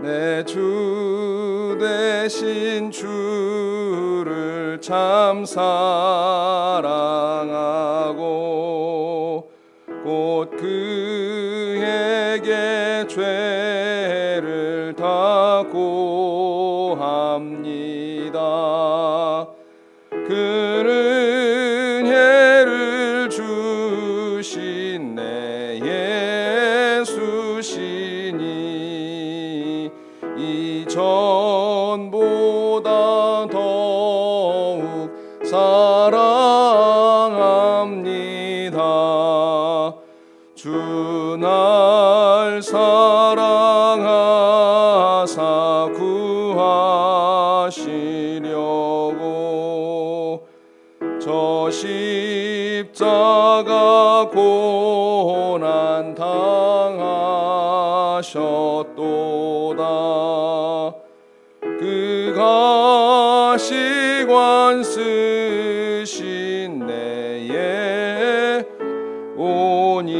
내 주 되신 주를 참 사랑하고 곧 그에게 죄를 다 고합니다. 그는 은혜를 주신 내 예수시니 이전보다 더욱 사랑합니다. 주 날 사랑하사 구하시려고 저 십자가 고난 당하셨도다. 그가 시관 쓰신 내에 오니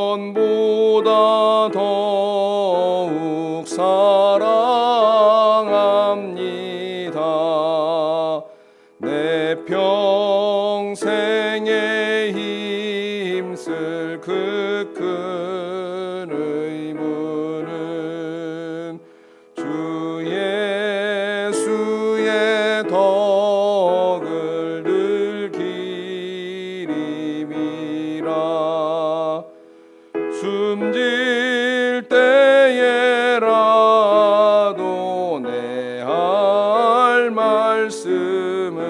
전보다 더욱 사랑합니다. 내 평생에 힘쓸 그 큰 의무는 주 예수의 덕을 늘 기림이라. 숨질 때에라도 내 할 말씀은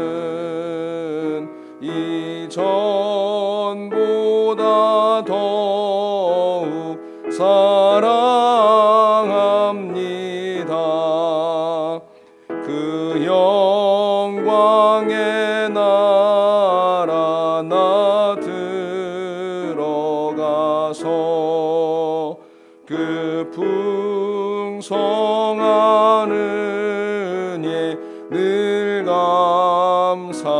이전보다 더욱 사랑합니다. 그 영광의 나라 나 들어가서 그 풍성한 은혜 늘 감사하리.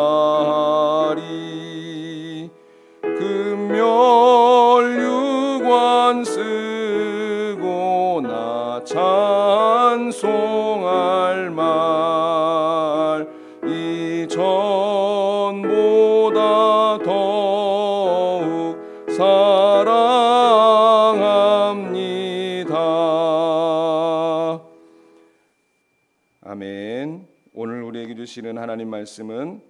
금멸유관 쓰고 나 찬송할 말 이전보다 더욱 사랑합니다. 아멘. 오늘 우리에게 주시는 하나님 말씀은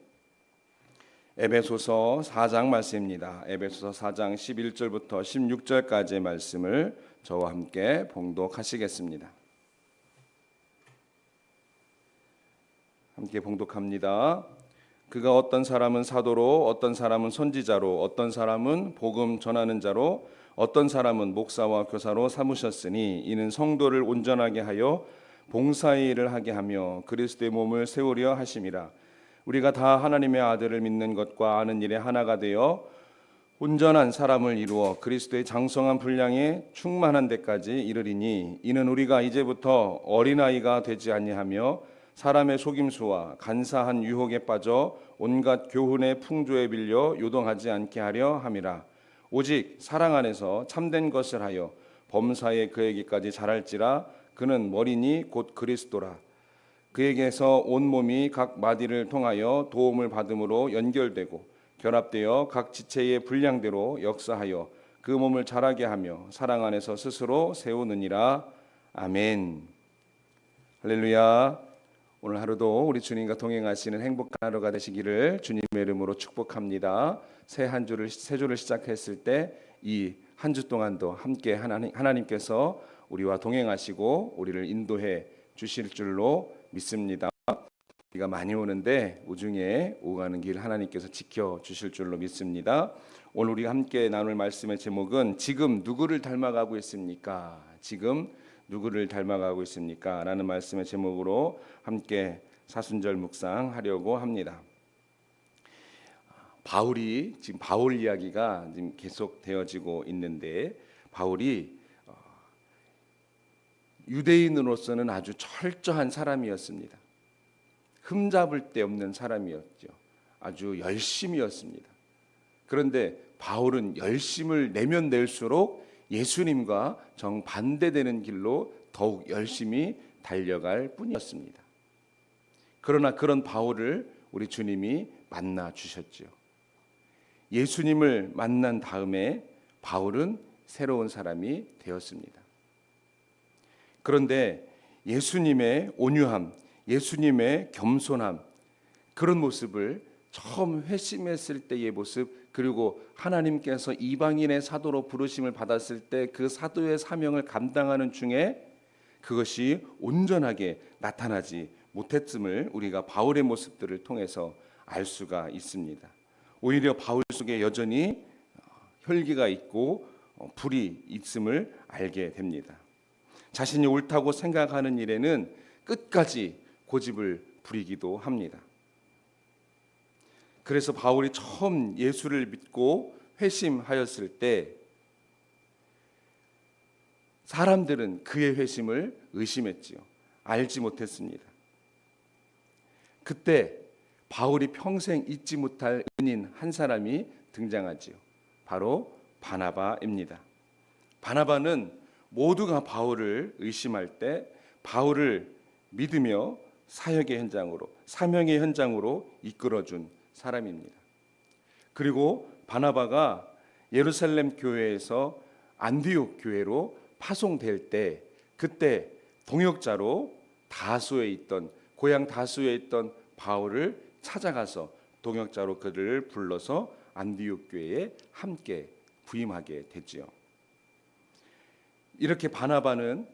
에베소서 4장 말씀입니다. 에베소서 4장 11절부터 16절까지의 말씀을 저와 함께 봉독하시겠습니다. 함께 봉독합니다. 그가 어떤 사람은 사도로, 어떤 사람은 선지자로, 어떤 사람은 복음 전하는 자로, 어떤 사람은 목사와 교사로 삼으셨으니 이는 성도를 온전하게 하여 봉사의 일을 하게 하며 그리스도의 몸을 세우려 하심이라. 우리가 다 하나님의 아들을 믿는 것과 아는 일에 하나가 되어 온전한 사람을 이루어 그리스도의 장성한 분량에 충만한 데까지 이르리니 이는 우리가 이제부터 어린아이가 되지 아니하며 사람의 속임수와 간사한 유혹에 빠져 온갖 교훈의 풍조에 빌려 요동하지 않게 하려 함이라. 오직 사랑 안에서 참된 것을 하여 범사에 그에게까지 자랄지라. 그는 머리니 곧 그리스도라. 그에게서 온 몸이 각 마디를 통하여 도움을 받음으로 연결되고 결합되어 각 지체의 분량대로 역사하여 그 몸을 자라게 하며 사랑 안에서 스스로 세우느니라. 아멘. 할렐루야. 오늘 하루도 우리 주님과 동행하시는 행복한 하루가 되시기를 주님의 이름으로 축복합니다. 새 주를 시작했을 때 이 한 주 동안도 함께 하나님께서 우리와 동행하시고 우리를 인도해 주실 줄로 믿습니다. 비가 많이 오는데 우중에 오가는 길 하나님께서 지켜 주실 줄로 믿습니다. 오늘 우리가 함께 나눌 말씀의 제목은 지금 누구를 닮아가고 있습니까? 지금 누구를 닮아가고 있습니까? 라는 말씀의 제목으로 함께 사순절 묵상하려고 합니다. 바울이 지금 바울 이야기가 지금 계속 되어지고 있는데 바울이 유대인으로서는 아주 철저한 사람이었습니다. 흠잡을 데 없는 사람이었죠. 아주 열심이었습니다. 그런데 바울은 열심을 내면 낼수록 예수님과 정반대되는 길로 더욱 열심히 달려갈 뿐이었습니다. 그러나 그런 바울을 우리 주님이 만나 주셨지요. 예수님을 만난 다음에 바울은 새로운 사람이 되었습니다. 그런데 예수님의 온유함, 예수님의 겸손함, 그런 모습을 처음 회심했을 때의 모습, 그리고 하나님께서 이방인의 사도로 부르심을 받았을 때 그 사도의 사명을 감당하는 중에 그것이 온전하게 나타나지 못했음을 우리가 바울의 모습들을 통해서 알 수가 있습니다. 오히려 바울 속에 여전히 혈기가 있고 불이 있음을 알게 됩니다. 자신이 옳다고 생각하는 일에는 끝까지 고집을 부리기도 합니다. 그래서 바울이 처음 예수를 믿고 회심하였을 때 사람들은 그의 회심을 의심했지요. 알지 못했습니다. 그때 바울이 평생 잊지 못할 은인 한 사람이 등장하지요. 바로 바나바입니다. 바나바는 모두가 바울을 의심할 때 바울을 믿으며 사역의 현장으로, 사명의 현장으로 이끌어준 사람입니다. 그리고 바나바가 예루살렘 교회에서 안디옥 교회로 파송될 때 그때 동역자로 다소에 있던, 고향 다소에 있던 바울을 찾아가서 동역자로 그를 불러서 안디옥 교회에 함께 부임하게 됐지요. 이렇게 바나바는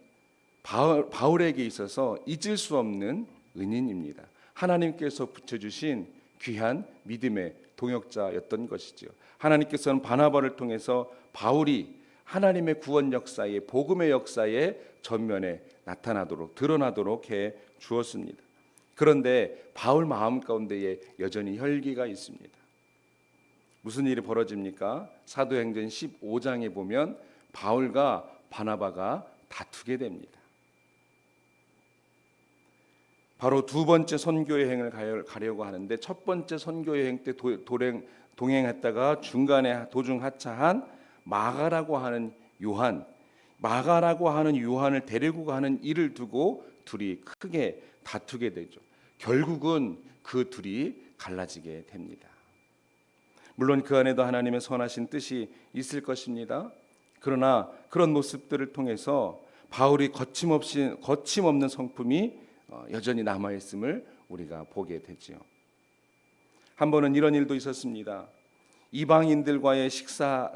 바울에게 있어서 잊을 수 없는 은인입니다. 하나님께서 붙여주신 귀한 믿음의 동역자였던 것이지요. 하나님께서는 바나바를 통해서 바울이 하나님의 구원 역사에, 복음의 역사에 전면에 나타나도록, 드러나도록 해 주었습니다. 그런데 바울 마음 가운데에 여전히 혈기가 있습니다. 무슨 일이 벌어집니까? 사도행전 15장에 보면 바울과 바나바가 다투게 됩니다. 바로 두 번째 선교 여행을 가려고 하는데 첫 번째 선교 여행 때 동행했다가 중간에 도중 하차한 마가라고 하는 요한을 데리고 가는 일을 두고 둘이 크게 다투게 되죠. 결국은 그 둘이 갈라지게 됩니다. 물론 그 안에도 하나님의 선하신 뜻이 있을 것입니다. 그러나 그런 모습들을 통해서 바울이 거침없는 성품이 여전히 남아있음을 우리가 보게 되지요. 한 번은 이런 일도 있었습니다. 이방인들과의 식사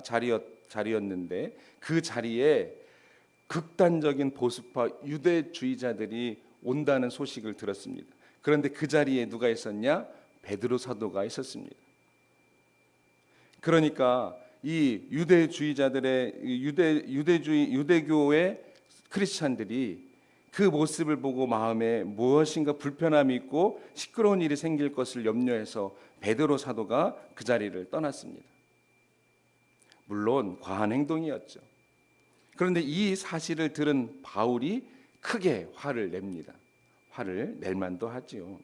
자리였는데 그 자리에 극단적인 보수파 유대주의자들이 온다는 소식을 들었습니다. 그런데 그 자리에 누가 있었냐? 베드로 사도가 있었습니다. 그러니까 이 유대주의자들의 유대교의 크리스찬들이 그 모습을 보고 마음에 무엇인가 불편함이 있고 시끄러운 일이 생길 것을 염려해서 베드로 사도가 그 자리를 떠났습니다. 물론 과한 행동이었죠. 그런데 이 사실을 들은 바울이 크게 화를 냅니다. 화를 낼 만도 하지요.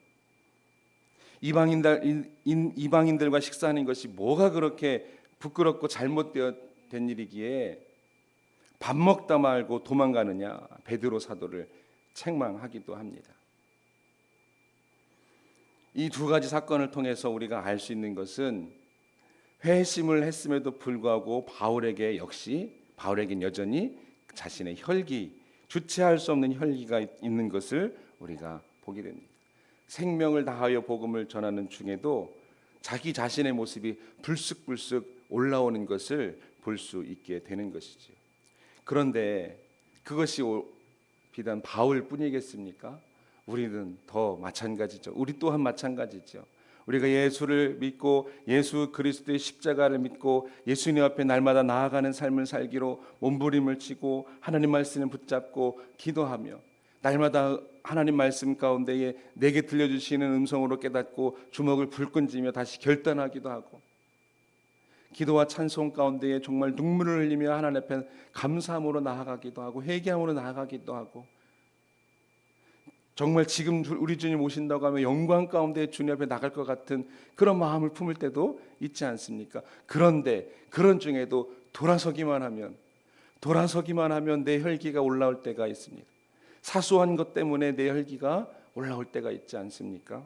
이방인들과 식사하는 것이 뭐가 그렇게 부끄럽고 잘못된 일이기에 밥 먹다 말고 도망가느냐, 베드로 사도를 책망하기도 합니다. 이 두 가지 사건을 통해서 우리가 알 수 있는 것은 회심을 했음에도 불구하고 바울에겐 여전히 자신의 혈기, 주체할 수 없는 혈기가 있는 것을 우리가 보게 됩니다. 생명을 다하여 복음을 전하는 중에도 자기 자신의 모습이 불쑥불쑥 올라오는 것을 볼 수 있게 되는 것이죠. 그런데 그것이 비단 바울뿐이겠습니까? 우리는 더 마찬가지죠. 우리 또한 마찬가지죠. 우리가 예수를 믿고 예수 그리스도의 십자가를 믿고 예수님 앞에 날마다 나아가는 삶을 살기로 몸부림을 치고 하나님 말씀을 붙잡고 기도하며 날마다 하나님 말씀 가운데에 내게 들려주시는 음성으로 깨닫고 주먹을 불끈 쥐며 다시 결단하기도 하고 기도와 찬송 가운데에 정말 눈물을 흘리며 하나님 앞에 감사함으로 나아가기도 하고 회개함으로 나아가기도 하고 정말 지금 우리 주님 오신다고 하면 영광 가운데 주님 앞에 나갈 것 같은 그런 마음을 품을 때도 있지 않습니까? 그런데 그런 중에도 돌아서기만 하면 내 혈기가 올라올 때가 있습니다. 사소한 것 때문에 내 혈기가 올라올 때가 있지 않습니까?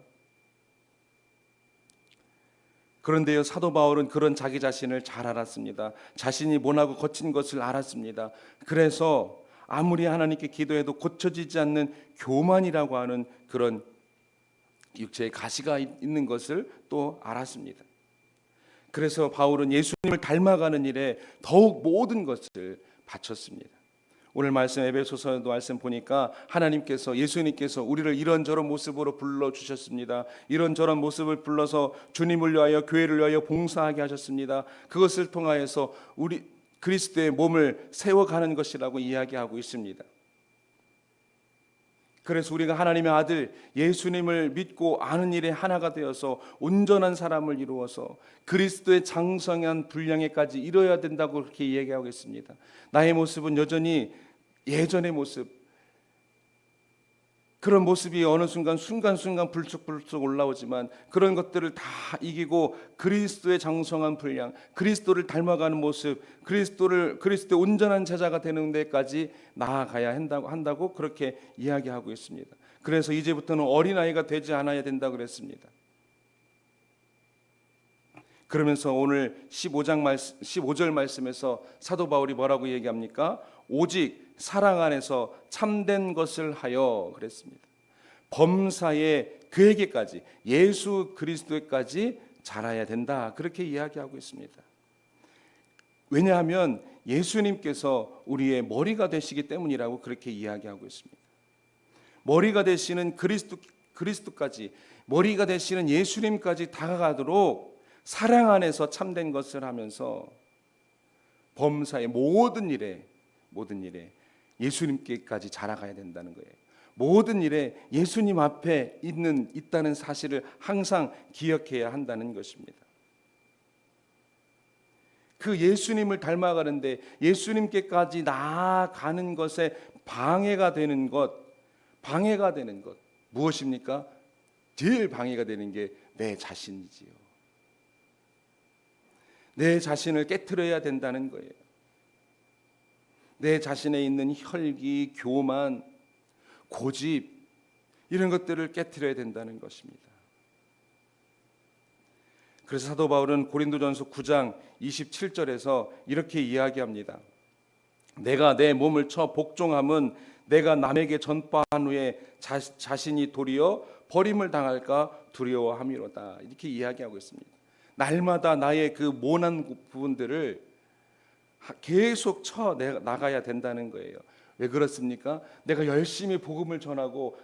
그런데요, 사도 바울은 그런 자기 자신을 잘 알았습니다. 자신이 모나고 거친 것을 알았습니다. 그래서 아무리 하나님께 기도해도 고쳐지지 않는 교만이라고 하는 그런 육체의 가시가 있는 것을 또 알았습니다. 그래서 바울은 예수님을 닮아가는 일에 더욱 모든 것을 바쳤습니다. 오늘 말씀 에베소서 말씀 보니까 하나님께서 예수님께서 우리를 이런저런 모습으로 불러주셨습니다. 이런저런 모습을 불러서 주님을 위하여 교회를 위하여 봉사하게 하셨습니다. 그것을 통하여서 우리 그리스도의 몸을 세워가는 것이라고 이야기하고 있습니다. 그래서 우리가 하나님의 아들 예수님을 믿고 아는 일에 하나가 되어서 온전한 사람을 이루어서 그리스도의 장성한 분량에까지 이뤄야 된다고 그렇게 이야기하고 있습니다. 나의 모습은 여전히 예전의 모습, 그런 모습이 어느 순간순간 불쑥불쑥 올라오지만 그런 것들을 다 이기고 그리스도의 장성한 분량, 그리스도를 닮아가는 모습, 그리스도의 온전한 제자가 되는 데까지 나아가야 한다고 그렇게 이야기하고 있습니다. 그래서 이제부터는 어린아이가 되지 않아야 된다고 그랬습니다. 그러면서 오늘 15절 말씀에서 사도 바울이 뭐라고 얘기합니까? 오직 사랑 안에서 참된 것을 하여 그랬습니다. 범사에 그에게까지, 예수 그리스도에까지 자라야 된다, 그렇게 이야기하고 있습니다. 왜냐하면 예수님께서 우리의 머리가 되시기 때문이라고 그렇게 이야기하고 있습니다. 머리가 되시는 그리스도까지, 머리가 되시는 예수님까지 다가가도록 사랑 안에서 참된 것을 하면서 범사의 모든 일에 예수님께까지 자라가야 된다는 거예요. 모든 일에 예수님 앞에 있다는 사실을 항상 기억해야 한다는 것입니다. 그 예수님을 닮아가는데 예수님께까지 나아가는 것에 방해가 되는 것 무엇입니까? 제일 방해가 되는 게 내 자신이지요. 내 자신을 깨트려야 된다는 거예요. 내 자신에 있는 혈기, 교만, 고집, 이런 것들을 깨트려야 된다는 것입니다. 그래서 사도 바울은 고린도전서 9장 27절에서 이렇게 이야기합니다. 내가 내 몸을 쳐 복종함은 내가 남에게 전파한 후에 자신이 도리어 버림을 당할까 두려워함이로다, 이렇게 이야기하고 있습니다. 날마다 나의 그 모난 부분들을 계속 쳐 나가야 된다는 거예요. 왜 그렇습니까? 내가 열심히 복음을 전하고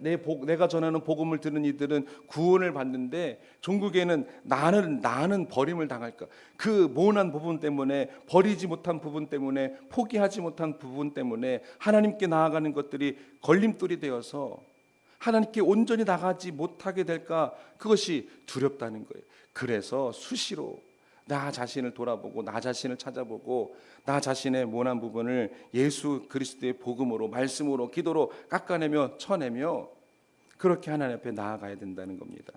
내가 전하는 복음을 듣는 이들은 구원을 받는데 종국에는 나는 버림을 당할까? 그 모난 부분 때문에, 버리지 못한 부분 때문에, 포기하지 못한 부분 때문에 하나님께 나아가는 것들이 걸림돌이 되어서 하나님께 온전히 나가지 못하게 될까? 그것이 두렵다는 거예요. 그래서 수시로 나 자신을 돌아보고 나 자신을 찾아보고 나 자신의 모난 부분을 예수 그리스도의 복음으로, 말씀으로, 기도로 깎아내며 쳐내며 그렇게 하나님 앞에 나아가야 된다는 겁니다.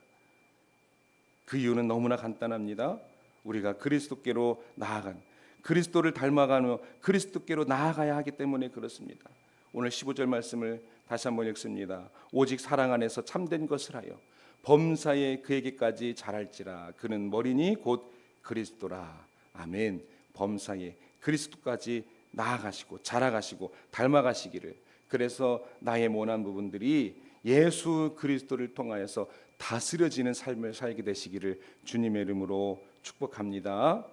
그 이유는 너무나 간단합니다. 우리가 그리스도께로 나아간, 그리스도를 닮아가며 그리스도께로 나아가야 하기 때문에 그렇습니다. 오늘 15절 말씀을 다시 한번 읽습니다. 오직 사랑 안에서 참된 것을 하여 범사에 그에게까지 자랄지라. 그는 머리니 곧 그리스도라. 아멘. 범사에 그리스도까지 나아가시고 자라가시고 닮아가시기를, 그래서 나의 모난 부분들이 예수 그리스도를 통하여서 다스려지는 삶을 살게 되시기를 주님의 이름으로 축복합니다.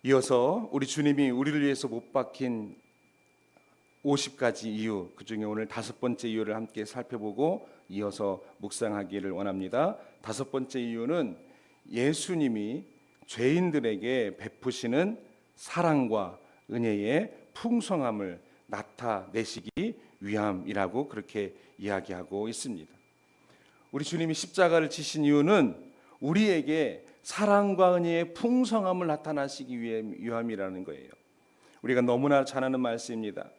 이어서 우리 주님이 우리를 위해서 못 박힌 50가지 이유, 그 중에 오늘 5번째 이유를 함께 살펴보고 이어서 묵상하기를 원합니다. 5번째 이유는 예수님이 죄인들에게 베푸시는 사랑과 은혜의 풍성함을 나타내시기 위함이라고 그렇게 이야기하고 있습니다. 우리 주님이 십자가를 지신 이유는 우리에게 사랑과 은혜의 풍성함을 나타나시기 위함이라는 거예요. 우리가 너무나 잘 아는 말씀입니다.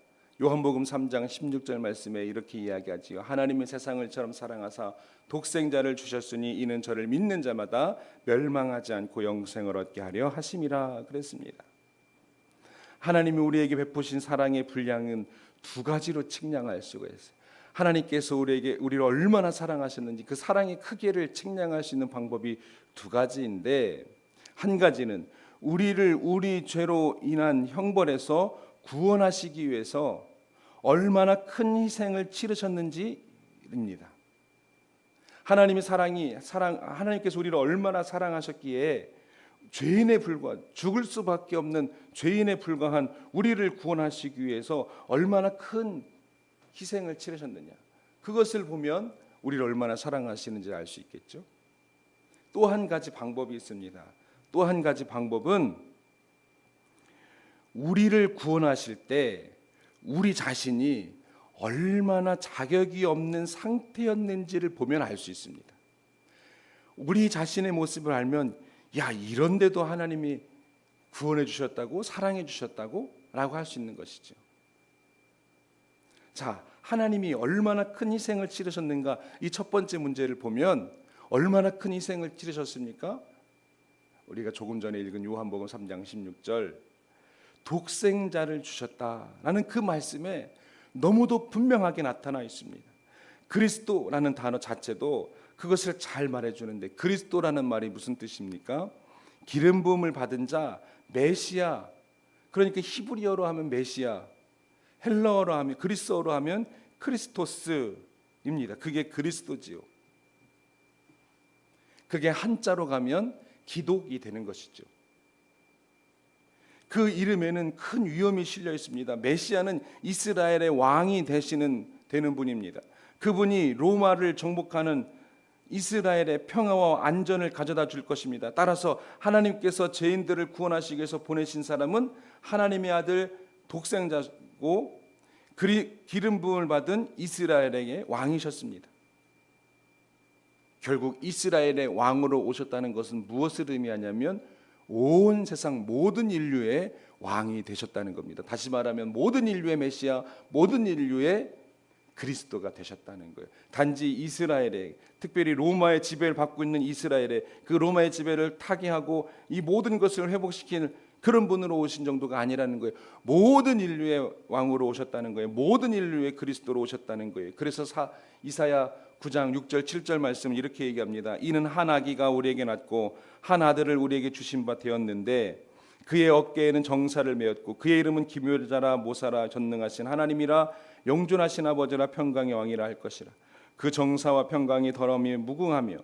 요한복음 3장 16절 말씀에 이렇게 이야기하지요. 하나님의 세상을 처럼 사랑하사 독생자를 주셨으니 이는 저를 믿는 자마다 멸망하지 않고 영생을 얻게 하려 하심이라 그랬습니다. 하나님이 우리에게 베푸신 사랑의 분량은 두 가지로 측량할 수가 있어요. 하나님께서 우리를 얼마나 사랑하셨는지 그 사랑의 크기를 측량할 수 있는 방법이 두 가지인데, 한 가지는 우리를 우리 죄로 인한 형벌에서 구원하시기 위해서 얼마나 큰 희생을 치르셨는지입니다. 하나님께서 우리를 얼마나 사랑하셨기에 죄인에 불과한, 죽을 수밖에 없는 죄인에 불과한 우리를 구원하시기 위해서 얼마나 큰 희생을 치르셨느냐, 그것을 보면 우리를 얼마나 사랑하시는지 알 수 있겠죠. 또 한 가지 방법이 있습니다. 또 한 가지 방법은 우리를 구원하실 때 우리 자신이 얼마나 자격이 없는 상태였는지를 보면 알 수 있습니다. 우리 자신의 모습을 알면, 야, 이런데도 하나님이 구원해 주셨다고, 사랑해 주셨다고 라고 할 수 있는 것이죠. 자, 하나님이 얼마나 큰 희생을 치르셨는가, 이 첫 번째 문제를 보면 얼마나 큰 희생을 치르셨습니까? 우리가 조금 전에 읽은 요한복음 3장 16절 독생자를 주셨다라는 그 말씀에 너무도 분명하게 나타나 있습니다. 그리스도라는 단어 자체도 그것을 잘 말해주는데, 그리스도라는 말이 무슨 뜻입니까? 기름 부음을 받은 자, 메시아. 그러니까 히브리어로 하면 메시아, 헬라어로 하면, 그리스어로 하면 크리스토스입니다. 그게 그리스도지요. 그게 한자로 가면 기독이 되는 것이죠. 그 이름에는 큰 위험이 실려 있습니다. 메시아는 이스라엘의 왕이 되는 분입니다. 그분이 로마를 정복하는 이스라엘의 평화와 안전을 가져다 줄 것입니다. 따라서 하나님께서 죄인들을 구원하시기 위해서 보내신 사람은 하나님의 아들 독생자고 기름 부음을 받은 이스라엘의 왕이셨습니다. 결국 이스라엘의 왕으로 오셨다는 것은 무엇을 의미하냐면 온 세상 모든 인류의 왕이 되셨다는 겁니다. 다시 말하면 모든 인류의 메시아, 모든 인류의 그리스도가 되셨다는 거예요. 단지 이스라엘의, 특별히 로마의 지배를 받고 있는 이스라엘의 그 로마의 지배를 타개하고 이 모든 것을 회복시키는 그런 분으로 오신 정도가 아니라는 거예요. 모든 인류의 왕으로 오셨다는 거예요. 모든 인류의 그리스도로 오셨다는 거예요. 그래서 이사야 9장 6절 7절 말씀은 이렇게 얘기합니다. 이는 한 아기가 우리에게 낳고 한 아들을 우리에게 주신 바 되었는데 그의 어깨에는 정사를 메었고 그의 이름은 기묘자라 모사라 전능하신 하나님이라 영존하신 아버지라 평강의 왕이라 할 것이라. 그 정사와 평강이 더러움이 무궁하며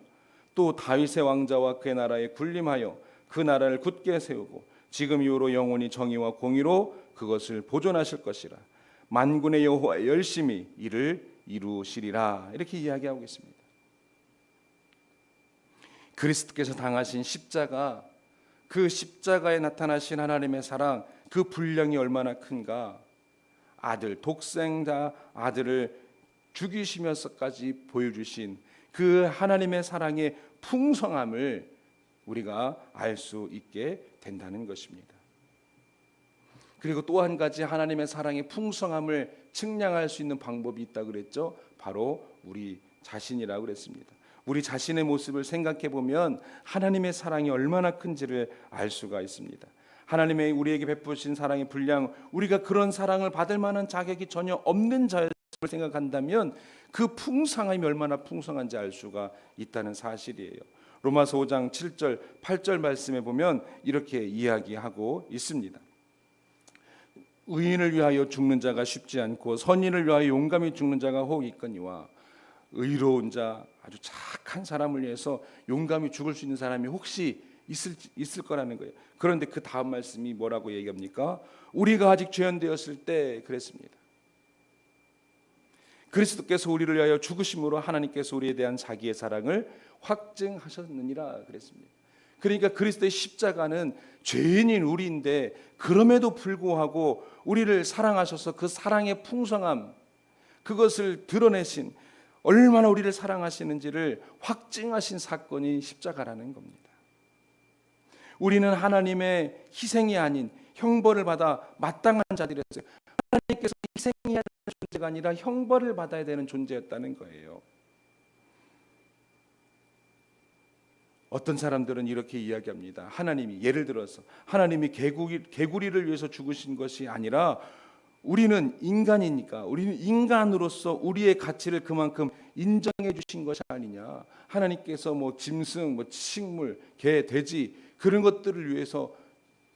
또 다윗의 왕자와 그의 나라에 군림하여 그 나라를 굳게 세우고 지금 이후로 영원히 정의와 공의로 그것을 보존하실 것이라. 만군의 여호와 열심히 이를 이루시리라. 이렇게 이야기하고 있습니다. 그리스도께서 당하신 십자가, 그 십자가에 나타나신 하나님의 사랑, 그 분량이 얼마나 큰가. 독생자 아들을 죽이시면서까지 보여주신 그 하나님의 사랑의 풍성함을 우리가 알 수 있게 된다는 것입니다. 그리고 또 한 가지 하나님의 사랑의 풍성함을 측량할 수 있는 방법이 있다고 그랬죠. 바로 우리 자신이라고 그랬습니다. 우리 자신의 모습을 생각해 보면 하나님의 사랑이 얼마나 큰지를 알 수가 있습니다. 하나님의 우리에게 베푸신 사랑의 분량, 우리가 그런 사랑을 받을 만한 자격이 전혀 없는 자였음을 생각한다면 그 풍성함이 얼마나 풍성한지 알 수가 있다는 사실이에요. 로마서 5장 7절 8절 말씀에 보면 이렇게 이야기하고 있습니다. 의인을 위하여 죽는 자가 쉽지 않고 선인을 위하여 용감히 죽는 자가 혹 있거니와. 의로운 자, 아주 착한 사람을 위해서 용감히 죽을 수 있는 사람이 혹시 있을 거라는 거예요. 그런데 그 다음 말씀이 뭐라고 얘기합니까? 우리가 아직 죄인되었을 때 그랬습니다. 그리스도께서 우리를 위하여 죽으심으로 하나님께서 우리에 대한 자기의 사랑을 확증하셨느니라 그랬습니다. 그러니까 그리스도의 십자가는 죄인인 우리인데 그럼에도 불구하고 우리를 사랑하셔서 그 사랑의 풍성함, 그것을 드러내신, 얼마나 우리를 사랑하시는지를 확증하신 사건이 십자가라는 겁니다. 우리는 하나님의 희생이 아닌 형벌을 받아 마땅한 자들이었어요. 하나님께서 희생해야 되는 존재가 아니라 형벌을 받아야 되는 존재였다는 거예요. 어떤 사람들은 이렇게 이야기합니다. 하나님이, 예를 들어서 하나님이 개구리를 위해서 죽으신 것이 아니라 우리는 인간이니까, 우리는 인간으로서 우리의 가치를 그만큼 인정해 주신 것이 아니냐. 하나님께서 뭐 짐승, 뭐 식물, 개, 돼지 그런 것들을 위해서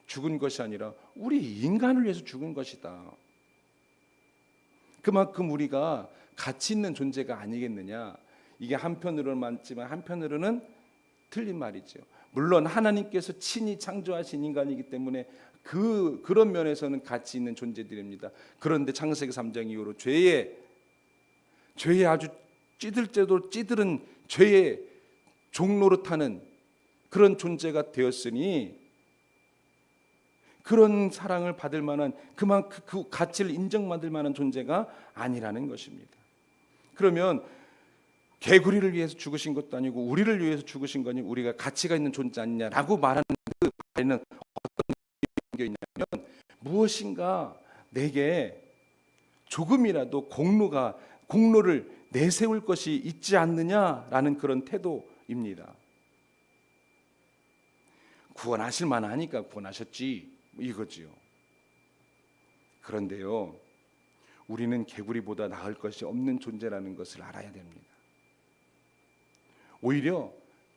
죽은 것이 아니라 우리 인간을 위해서 죽은 것이다. 그만큼 우리가 가치 있는 존재가 아니겠느냐. 이게 한편으로는 맞지만 한편으로는 틀린 말이죠. 물론 하나님께서 친히 창조하신 인간이기 때문에 그런 면에서는 가치 있는 존재들입니다. 그런데 창세기 3장 이후로 죄의 아주 찌들은 죄의 종노릇하는 그런 존재가 되었으니 그런 사랑을 받을 만한, 그만큼 그 가치를 인정받을 만한 존재가 아니라는 것입니다. 그러면 개구리를 위해서 죽으신 것도 아니고 우리를 위해서 죽으신 거니 우리가 가치가 있는 존재 아니냐라고 말하는 그 말에는 어떤 게 있냐면, 무엇인가 내게 조금이라도 공로를 내세울 것이 있지 않느냐라는 그런 태도입니다. 구원하실 만하니까 구원하셨지 이거지요. 그런데요, 우리는 개구리보다 나을 것이 없는 존재라는 것을 알아야 됩니다. 오히려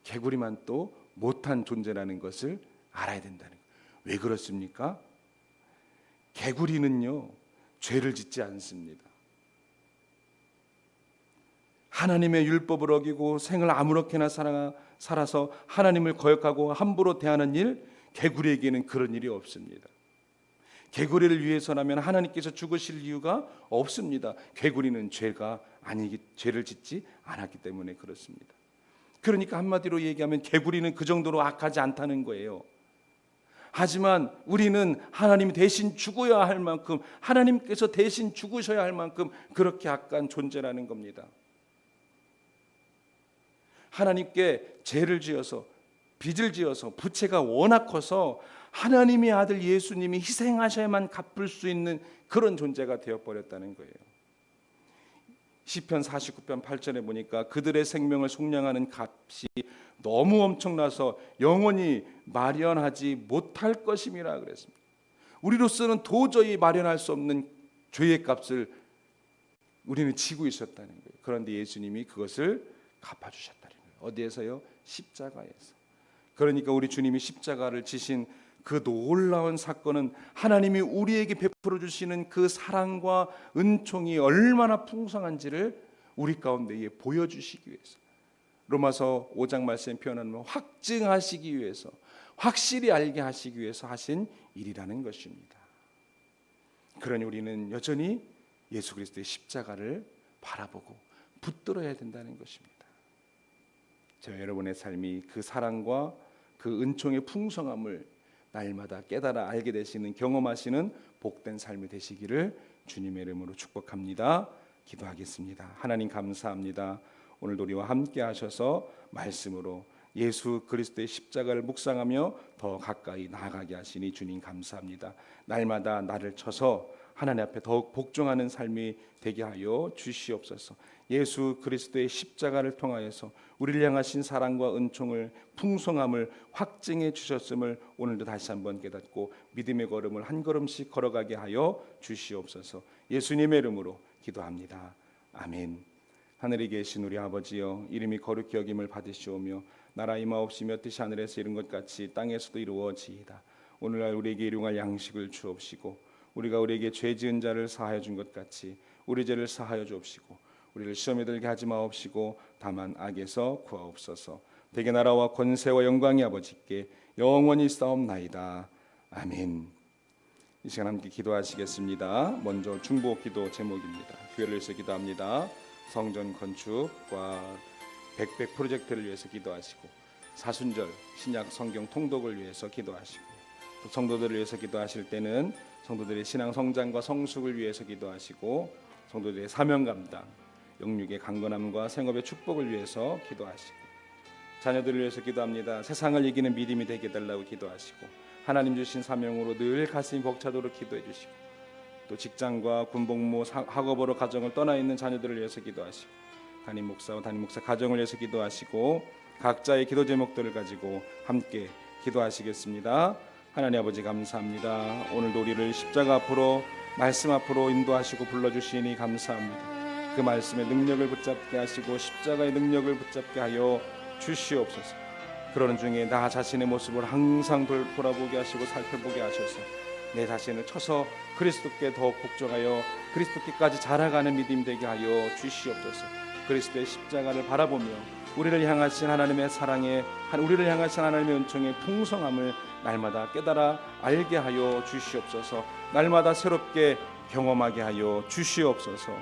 개구리만 또 못한 존재라는 것을 알아야 된다는 거예요. 왜 그렇습니까? 개구리는요, 죄를 짓지 않습니다. 하나님의 율법을 어기고 생을 아무렇게나 살아서 하나님을 거역하고 함부로 대하는 일, 개구리에게는 그런 일이 없습니다. 개구리를 위해서라면 하나님께서 죽으실 이유가 없습니다. 개구리는 죄를 짓지 않았기 때문에 그렇습니다. 그러니까 한마디로 얘기하면 개구리는 그 정도로 악하지 않다는 거예요. 하지만 우리는 하나님이 대신 죽어야 할 만큼, 하나님께서 대신 죽으셔야 할 만큼 그렇게 악한 존재라는 겁니다. 하나님께 죄를 지어서, 빚을 지어서, 부채가 워낙 커서 하나님의 아들 예수님이 희생하셔야만 갚을 수 있는 그런 존재가 되어버렸다는 거예요. 시편 49편 8절에 보니까 그들의 생명을 속량하는 값이 너무 엄청나서 영원히 마련하지 못할 것임이라 그랬습니다. 우리로서는 도저히 마련할 수 없는 죄의 값을 우리는 지고 있었다는 거예요. 그런데 예수님이 그것을 갚아주셨다는 거예요. 어디에서요? 십자가에서. 그러니까 우리 주님이 십자가를 지신 그 놀라운 사건은 하나님이 우리에게 베풀어 주시는 그 사랑과 은총이 얼마나 풍성한지를 우리 가운데에 보여주시기 위해서, 로마서 5장 말씀에 표현하면 확증하시기 위해서, 확실히 알게 하시기 위해서 하신 일이라는 것입니다. 그러니 우리는 여전히 예수 그리스도의 십자가를 바라보고 붙들어야 된다는 것입니다. 저와 여러분의 삶이 그 사랑과 그 은총의 풍성함을 날마다 깨달아 알게 되시는, 경험하시는 복된 삶이 되시기를 주님의 이름으로 축복합니다. 기도하겠습니다. 하나님 감사합니다. 오늘도 우리와 함께 하셔서 말씀으로 예수 그리스도의 십자가를 묵상하며 더 가까이 나아가게 하시니 주님 감사합니다. 날마다 나를 쳐서 하나님 앞에 더욱 복종하는 삶이 되게 하여 주시옵소서. 예수 그리스도의 십자가를 통하여서 우리를 향하신 사랑과 은총을, 풍성함을 확증해 주셨음을 오늘도 다시 한번 깨닫고 믿음의 걸음을 한 걸음씩 걸어가게 하여 주시옵소서. 예수님의 이름으로 기도합니다. 아멘. 하늘에 계신 우리 아버지여, 이름이 거룩히 여김을 받으시오며 나라 임하옵시며 뜻이 하늘에서 이룬 것 같이 땅에서도 이루어지이다. 오늘날 우리에게 일용할 양식을 주옵시고 우리가 우리에게 죄 지은 자를 사하여 준 것 같이 우리 죄를 사하여 주옵시고 우리를 시험에 들게 하지 마옵시고 다만 악에서 구하옵소서. 대개 나라와 권세와 영광이 아버지께 영원히 싸움나이다. 아멘. 이 시간 함께 기도하시겠습니다. 먼저 중보 기도 제목입니다. 교회를 위해서 기도합니다. 성전 건축과 백백 프로젝트를 위해서 기도하시고, 사순절 신약 성경 통독을 위해서 기도하시고, 또 성도들을 위해서 기도하실 때는 성도들의 신앙 성장과 성숙을 위해서 기도하시고, 성도들의 사명 감당, 영육의 강건함과 생업의 축복을 위해서 기도하시고, 자녀들을 위해서 기도합니다. 세상을 이기는 믿음이 되게 해달라고 기도하시고, 하나님 주신 사명으로 늘 가슴이 벅차도록 기도해 주시고, 또 또 직장과 군복무 학업으로 가정을 떠나 있는 자녀들을 위해서 기도하시고 담임 목사와 담임 목사 가정을 위해서 기도하시고 각자의 기도 제목들을 가지고 함께 기도하시겠습니다. 하나님 아버지 감사합니다. 오늘도 우리를 십자가 앞으로 말씀 앞으로 인도하시고 불러주시니 감사합니다. 그 말씀의 능력을 붙잡게 하시고 십자가의 능력을 붙잡게 하여 주시옵소서. 그러는 중에 나 자신의 모습을 항상 돌아보게 하시고 살펴보게 하셔서 내 자신을 쳐서 그리스도께 더욱 복종하여 그리스도께까지 자라가는 믿음 되게 하여 주시옵소서. 그리스도의 십자가를 바라보며 우리를 향하신 하나님의 사랑에 우리를 향하신 하나님의 은총의 풍성함을 날마다 깨달아 알게 하여 주시옵소서. 날마다 새롭게 경험하게 하여 주시옵소서.